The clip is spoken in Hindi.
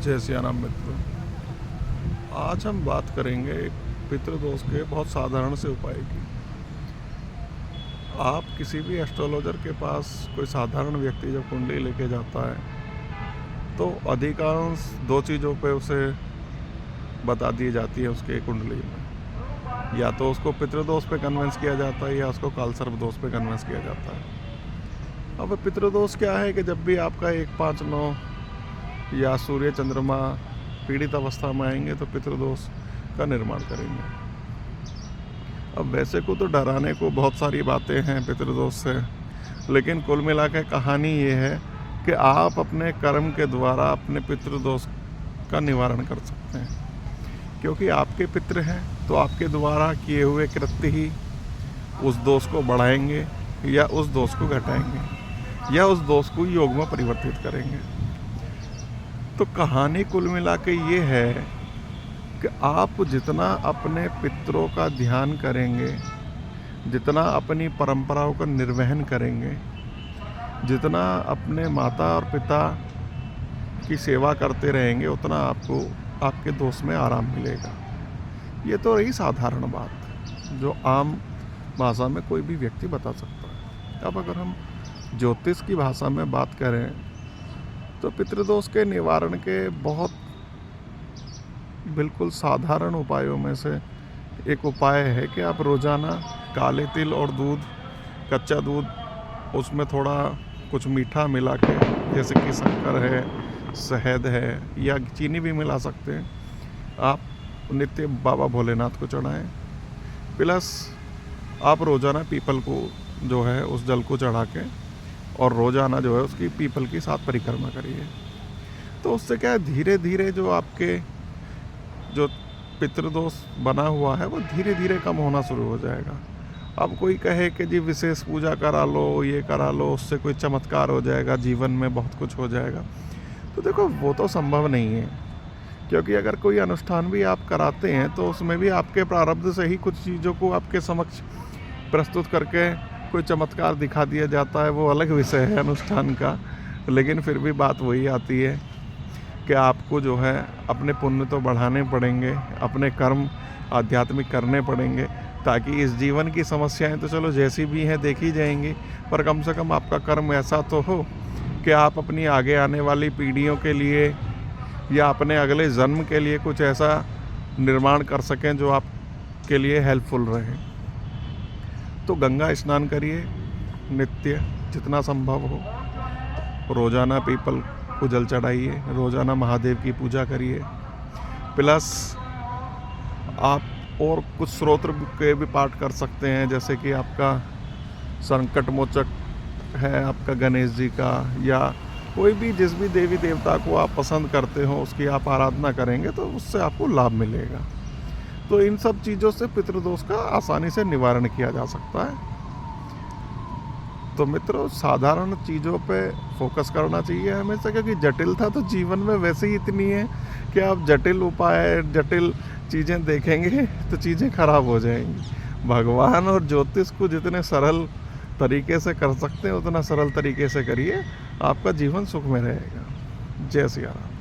जय सिया राम मित्रों। आज हम बात करेंगे एक पितृदोष के बहुत साधारण से उपाय की। आप किसी भी एस्ट्रोलॉजर के पास कोई साधारण व्यक्ति जब कुंडली लेके जाता है तो अधिकांश दो चीज़ों पे उसे बता दी जाती है उसके कुंडली में। या तो उसको पितृदोष पे कन्विंस किया जाता है या उसको कालसर्प दोष पे कन्विंस किया जाता है। अब पितृदोष क्या है कि जब भी आपका 1-5-9 या सूर्य चंद्रमा पीड़ित अवस्था में आएंगे तो पितृदोष का निर्माण करेंगे। अब वैसे को तो डराने को बहुत सारी बातें हैं पितृदोष से, लेकिन कुल मिला के कहानी ये है कि आप अपने कर्म के द्वारा अपने पितृदोष का निवारण कर सकते हैं, क्योंकि आपके पितृ हैं तो आपके द्वारा किए हुए कृत्य ही उस दोष को बढ़ाएंगे या उस दोष को घटाएंगे या उस दोष को योग में परिवर्तित करेंगे। तो कहानी कुल मिला के ये है कि आप जितना अपने पितरों का ध्यान करेंगे, जितना अपनी परंपराओं का निर्वहन करेंगे, जितना अपने माता और पिता की सेवा करते रहेंगे, उतना आपको आपके दोष में आराम मिलेगा। ये तो रही साधारण बात जो आम भाषा में कोई भी व्यक्ति बता सकता है। अब अगर हम ज्योतिष की भाषा में बात करें तो पितृदोष के निवारण के बहुत बिल्कुल साधारण उपायों में से एक उपाय है कि आप रोज़ाना काले तिल और दूध, कच्चा दूध, उसमें थोड़ा कुछ मीठा मिला के, जैसे कि शक्कर है, शहद है या चीनी भी मिला सकते हैं, आप नित्य बाबा भोलेनाथ को चढ़ाएं। प्लस आप रोज़ाना पीपल को जो है उस जल को चढ़ा के और रोज़ाना जो है उसकी पीपल की 7 परिक्रमा करिए। तो उससे क्या है, धीरे धीरे जो आपके जो पितृदोष बना हुआ है वो धीरे धीरे कम होना शुरू हो जाएगा। अब कोई कहे कि जी विशेष पूजा करा लो, ये करा लो, उससे कोई चमत्कार हो जाएगा, जीवन में बहुत कुछ हो जाएगा, तो देखो वो तो संभव नहीं है। क्योंकि अगर कोई अनुष्ठान भी आप कराते हैं तो उसमें भी आपके प्रारब्ध से ही कुछ चीज़ों को आपके समक्ष प्रस्तुत करके कोई चमत्कार दिखा दिया जाता है, वो अलग विषय है अनुष्ठान का। लेकिन फिर भी बात वही आती है कि आपको जो है अपने पुण्य तो बढ़ाने पड़ेंगे, अपने कर्म आध्यात्मिक करने पड़ेंगे, ताकि इस जीवन की समस्याएं तो चलो जैसी भी हैं देखी जाएंगी, पर कम से कम आपका कर्म ऐसा तो हो कि आप अपनी आगे आने वाली पीढ़ियों के लिए या अपने अगले जन्म के लिए कुछ ऐसा निर्माण कर सकें जो आपके लिए हेल्पफुल रहे। तो गंगा स्नान करिए नित्य जितना संभव हो, रोज़ाना पीपल को जल चढ़ाइए, रोज़ाना महादेव की पूजा करिए। प्लस आप और कुछ स्तोत्र के भी पाठ कर सकते हैं, जैसे कि आपका संकट मोचक है आपका गणेश जी का, या कोई भी जिस भी देवी देवता को आप पसंद करते हो उसकी आप आराधना करेंगे तो उससे आपको लाभ मिलेगा। तो इन सब चीज़ों से पितृदोष का आसानी से निवारण किया जा सकता है। तो मित्रों, साधारण चीज़ों पे फोकस करना चाहिए हमेशा, क्योंकि जटिलता तो जीवन में वैसे ही इतनी है कि आप जटिल उपाय, जटिल चीज़ें देखेंगे तो चीज़ें खराब हो जाएंगी। भगवान और ज्योतिष को जितने सरल तरीके से कर सकते हैं उतना सरल तरीके से करिए, आपका जीवन सुख में रहेगा। जय सिया राम।